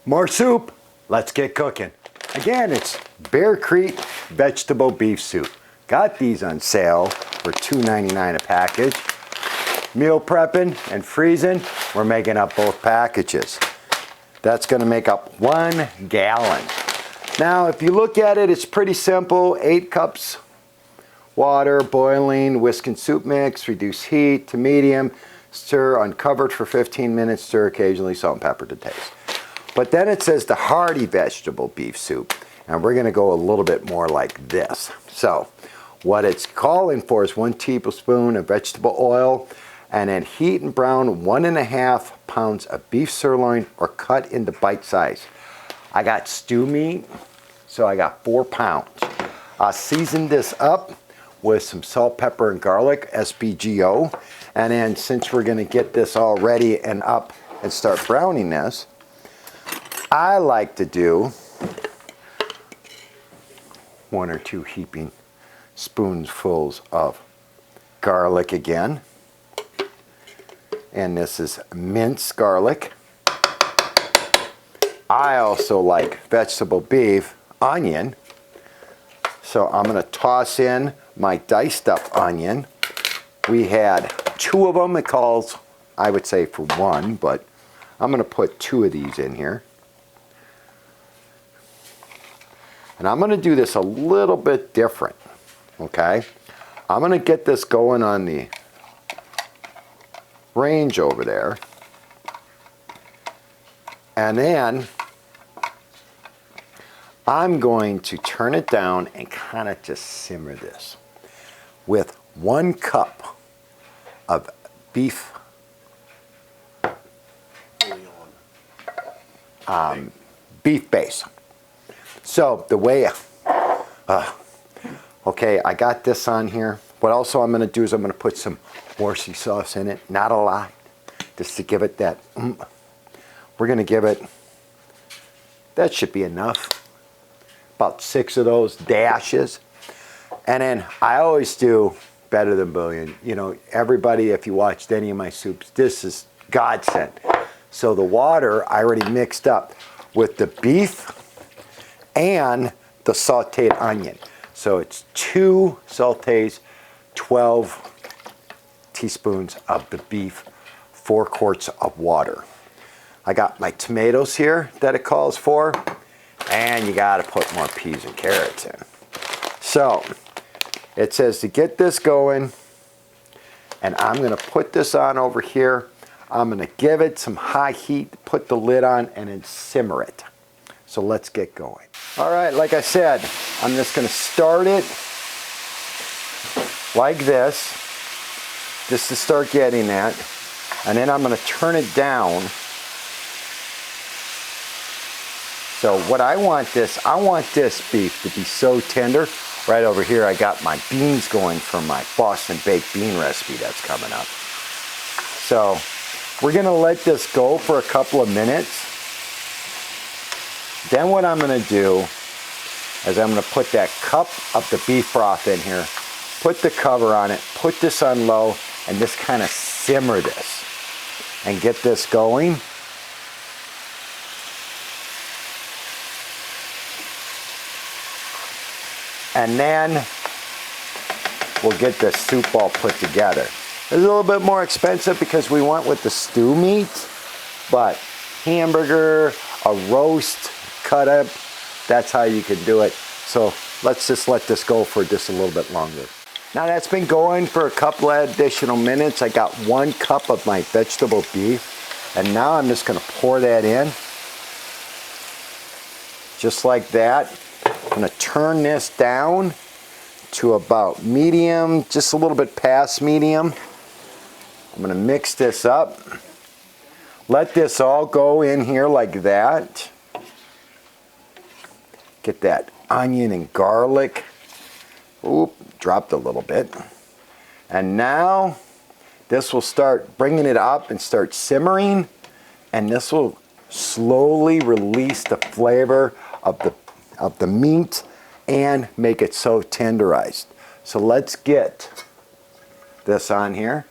More soup. Let's get cooking. Again, it's Bear Creek vegetable beef soup. Got these on sale for $2.99 a package. Meal prepping and freezing, we're making up both packages. That's going to make up 1 gallon. Now, if you look at it, it's pretty simple. 8 cups water, boiling, whisk and soup mix, reduce heat to medium, stir uncovered for 15 minutes, stir occasionally, salt and pepper to taste. But then it says the hearty vegetable beef soup, and we're going to go a little bit more like this. So what it's calling for is 1 tablespoon of vegetable oil, and then heat and brown 1.5 pounds of beef sirloin or cut into bite size. I got stew meat, so I got 4 pounds. I seasoned this up with some salt, pepper, and garlic, SPGO. And then since we're gonna get this all ready and up and start browning this, I like to do 1 or 2 heaping spoonfuls of garlic again. And this is minced garlic. I also like vegetable beef, onion. So I'm gonna toss in my diced up onion. We had 2 of them. It calls, I would say, for 1, but I'm gonna put 2 of these in here. And I'm gonna do this a little bit different, okay? I'm gonna get this going on the range over there. And then I'm going to turn it down and kind of just simmer this with 1 cup of beef beef base. So the way, okay, I got this on here. What also I'm going to do is I'm going to put some horsey sauce in it, not a lot, just to give it that. We're going to give it, that should be enough, about 6 of those dashes. And then I always do better than bouillon. You know, everybody, if you watched any of my soups, this is godsend. So the water I already mixed up with the beef and the sauteed onion. So it's 2 sautés, 12 teaspoons of the beef, 4 quarts of water. I got my tomatoes here that it calls for, and you got to put more peas and carrots in. So it says to get this going, and I'm going to put this on over here. I'm going to give it some high heat, put the lid on, and then simmer it. So let's get going. All right, like I said, I'm just going to start it like this, just to start getting that. And then I'm going to turn it down. So what I want this beef to be so tender. Right over here, I got my beans going for my Boston baked bean recipe that's coming up. So we're going to let this go for a couple of minutes. Then what I'm going to do is I'm going to put that cup of the beef broth in here, put the cover on it, put this on low, and just kind of simmer this and get this going. And then we'll get the soup all put together. It's a little bit more expensive because we went with the stew meat, but hamburger, a roast cut up, that's how you can do it. So let's just let this go for just a little bit longer. Now that's been going for a couple of additional minutes. I got 1 cup of my vegetable beef, and now I'm just going to pour that in, just like that. I'm going to turn this down to about medium, just a little bit past medium. I'm going to mix this up. Let this all go in here like that. Get that onion and garlic. Oop, dropped a little bit. And now this will start bringing it up and start simmering. And this will slowly release the flavor of the meat and make it so tenderized. So let's get this on here,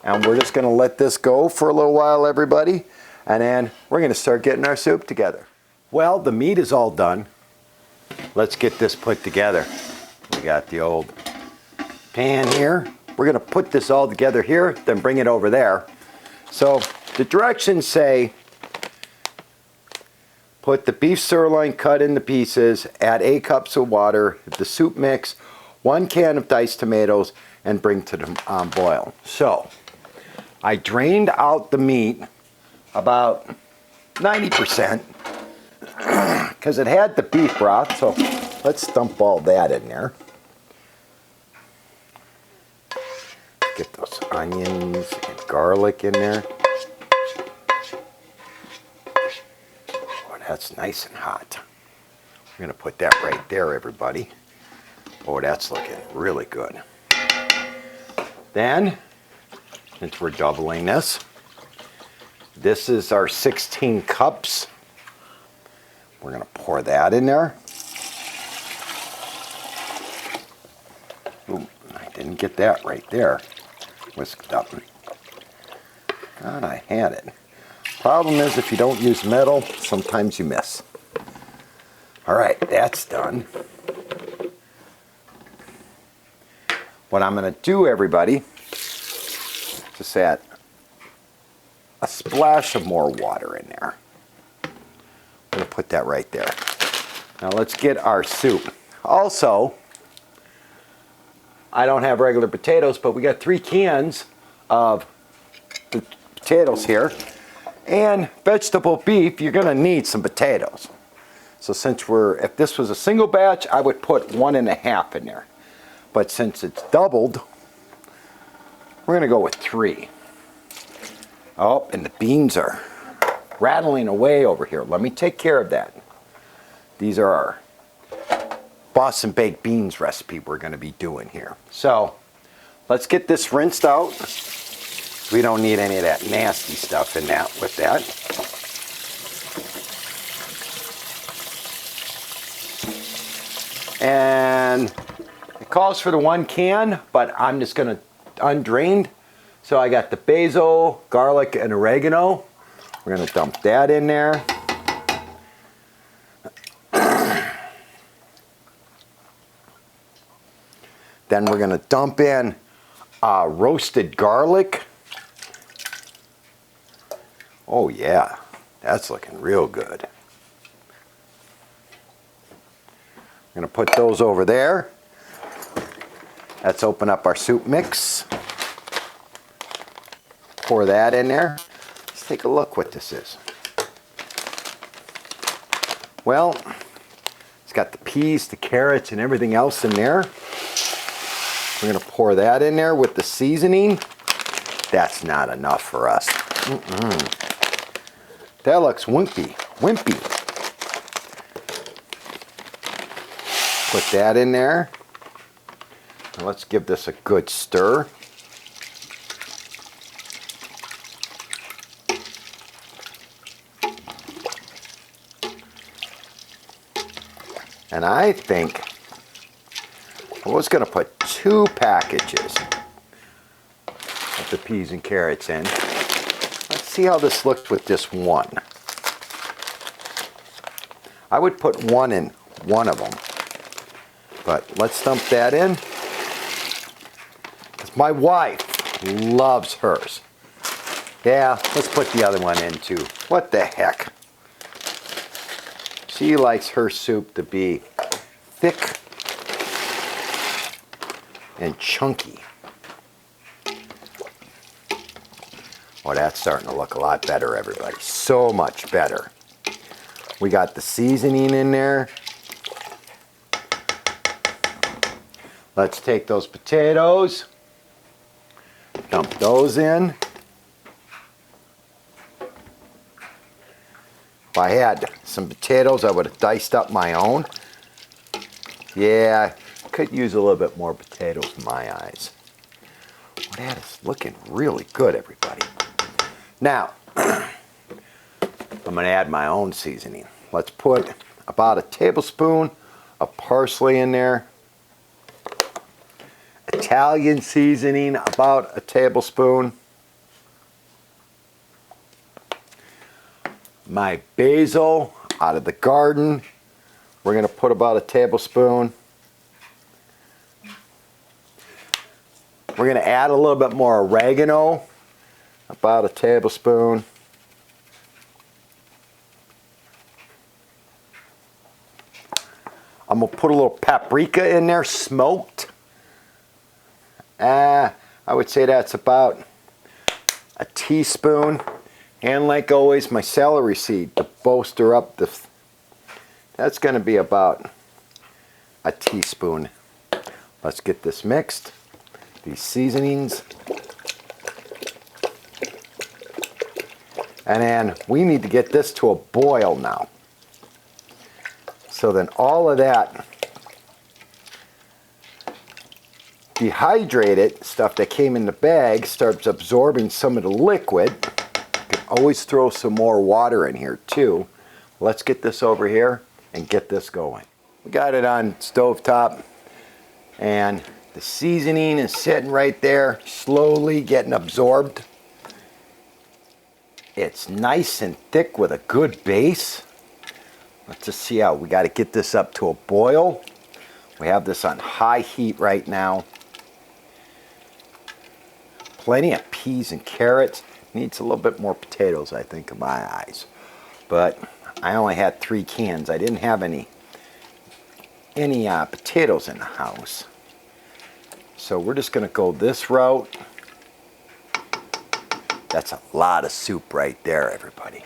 and we're just going to let this go for a little while, everybody, And then we're going to start getting our soup together. Well, the meat is all done. Let's get this put together. We got the old pan here. We're going to put this all together here, then bring it over there. So the directions say, put the beef sirloin cut into pieces, add 8 cups of water, the soup mix, 1 can of diced tomatoes, and bring to the boil. So I drained out the meat about 90% because it had the beef broth, so let's dump all that in there. Get those onions and garlic in there. Oh, that's nice and hot. We're going to put that right there, everybody. Oh, that's looking really good. Then, since we're doubling this, this is our 16 cups. We're going to pour that in there. Ooh, I didn't get that right there. Whisked up. God, I had it. Problem is, if you don't use metal, sometimes you miss. All right, that's done. What I'm going to do, everybody, just add a splash of more water in there. I'm going to put that right there. Now let's get our soup. Also, I don't have regular potatoes, but we got 3 cans of the potatoes here. And vegetable beef, you're going to need some potatoes. So since if this was a single batch, I would put 1.5 in there. But since it's doubled, we're going to go with 3. Oh, and the beans are rattling away over here. Let me take care of that. These are our Boston baked beans recipe we're going to be doing here. So let's get this rinsed out. We don't need any of that nasty stuff in that with that. And it calls for the 1 can, but I'm just going to undrained. So I got the basil, garlic, and oregano. We're going to dump that in there. Then we're going to dump in roasted garlic. Oh yeah, that's looking real good. I'm going to put those over there. Let's open up our soup mix. Pour that in there. Let's take a look what this is. Well, it's got the peas, the carrots, and everything else in there. We're going to pour that in there with the seasoning. That's not enough for us. That looks wimpy. Put that in there. And let's give this a good stir. And I think I was going to put 2 packages of the peas and carrots in. Let's see how this looks with this one. I would put 1 in one of them. But let's dump that in. Because my wife loves hers. Yeah, let's put the other one in too. What the heck? She likes her soup to be thick and chunky. Oh, that's starting to look a lot better, everybody. So much better. We got the seasoning in there. Let's take those potatoes, dump those in. If I had some potatoes, I would have diced up my own. Yeah, could use a little bit more potatoes in my eyes. Well, that is looking really good, everybody. Now, I'm going to add my own seasoning. Let's put about a tablespoon of parsley in there. Italian seasoning, about a tablespoon. my basil out of the garden. We're going to put about a tablespoon. We're going to add a little bit more oregano, about a tablespoon. I'm going to put a little paprika in there, smoked. I would say that's about a teaspoon. And like always, my celery seed to bolster up the... That's going to be about a teaspoon. Let's get this mixed. These seasonings. And then we need to get this to a boil now. So then all of that dehydrated stuff that came in the bag starts absorbing some of the liquid. You can always throw some more water in here too. Let's get this over here and get this going. We got it on stovetop and the seasoning is sitting right there, slowly getting absorbed. It's nice and thick with a good base. Let's just see how we got to get this up to a boil. We have this on high heat right now. Plenty of peas and carrots. Needs a little bit more potatoes, I think, in my eyes. But I only had 3 cans. I didn't have any potatoes in the house. So we're just going to go this route. That's a lot of soup right there, everybody.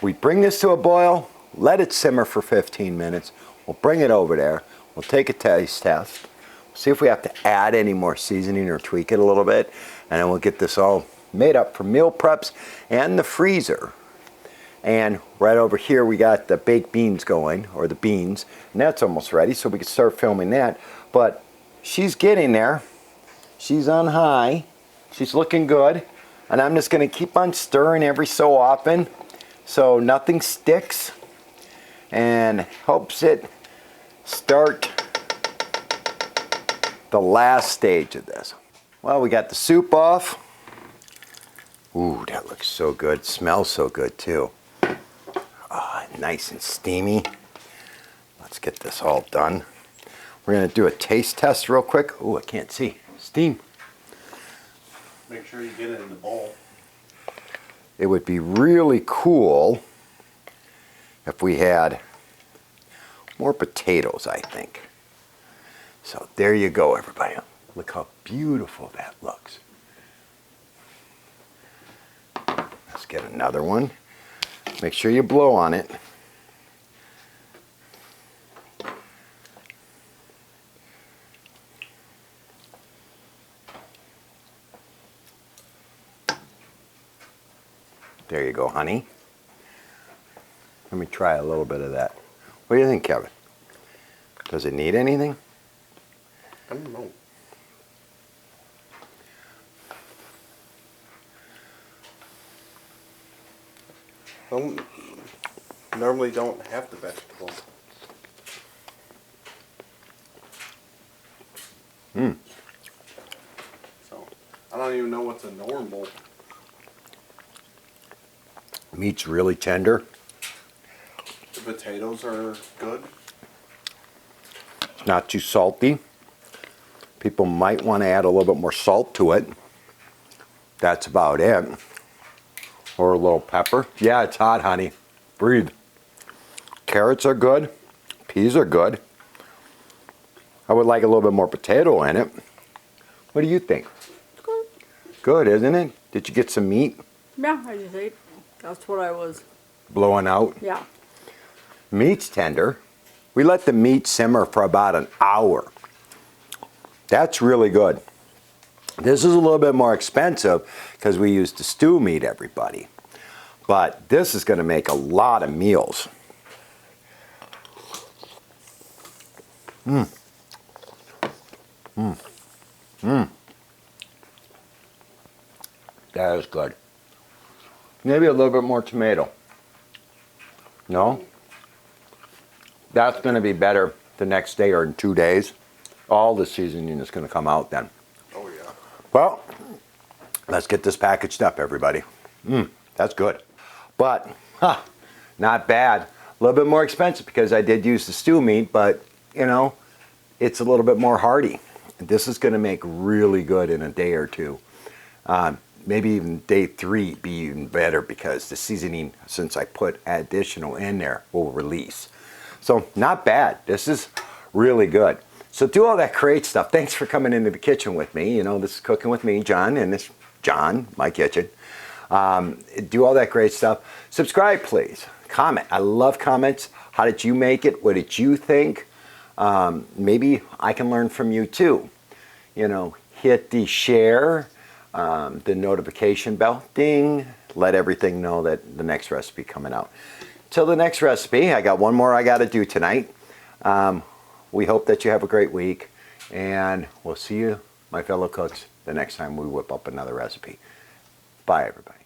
We bring this to a boil, let it simmer for 15 minutes. We'll bring it over there. We'll take a taste test. See if we have to add any more seasoning or tweak it a little bit. And then we'll get this all made up for meal preps and the freezer. And right over here we got the baked beans going, or the beans. And that's almost ready, so we can start filming that. But she's getting there. She's on high. She's looking good. And I'm just going to keep on stirring every so often so nothing sticks. And helps it start the last stage of this. Well, we got the soup off. Ooh, that looks so good. Smells so good too. Oh, nice and steamy. Let's get this all done. We're going to do a taste test real quick. Ooh, I can't see. Steam. Make sure you get it in the bowl. It would be really cool if we had more potatoes, I think. So there you go, everybody. Look how beautiful that looks. Let's get another one. Make sure you blow on it. There you go, honey. Let me try a little bit of that. What do you think, Kevin? Does it need anything? I don't know. Normally don't have the vegetables. So, I don't even know what's a normal. Meat's really tender. The potatoes are good. It's not too salty. People might want to add a little bit more salt to it. That's about it. Or a little pepper. Yeah, it's hot, honey. Breathe. Carrots are good. Peas are good. I would like a little bit more potato in it. What do you think? Good. Good, isn't it? Did you get some meat? Yeah, I just ate. That's what I was. Blowing out? Yeah. Meat's tender. We let the meat simmer for about an hour. That's really good. This is a little bit more expensive because we use the stew meat, everybody. But this is going to make a lot of meals. That is good. Maybe a little bit more tomato. No? That's going to be better the next day or in 2 days. All the seasoning is going to come out then. Oh yeah. Well, let's get this packaged up, everybody. That's good. But not bad. A little bit more expensive because I did use the stew meat, but you know, it's a little bit more hearty. This is going to make really good in a day or two. Maybe even day 3 be even better because the seasoning, since I put additional in there, will release. So not bad. This is really good. So do all that great stuff. Thanks for coming into the kitchen with me. You know, this is Cooking with me, John, and this John, my kitchen. Do all that great stuff. Subscribe, please. Comment. I love comments. How did you make it? What did you think? Maybe I can learn from you too. You know, hit the share, the notification bell, ding, let everything know that the next recipe coming out. Till the next recipe, I got one more I got to do tonight. We hope that you have a great week, and we'll see you, my fellow cooks, the next time we whip up another recipe. Bye, everybody.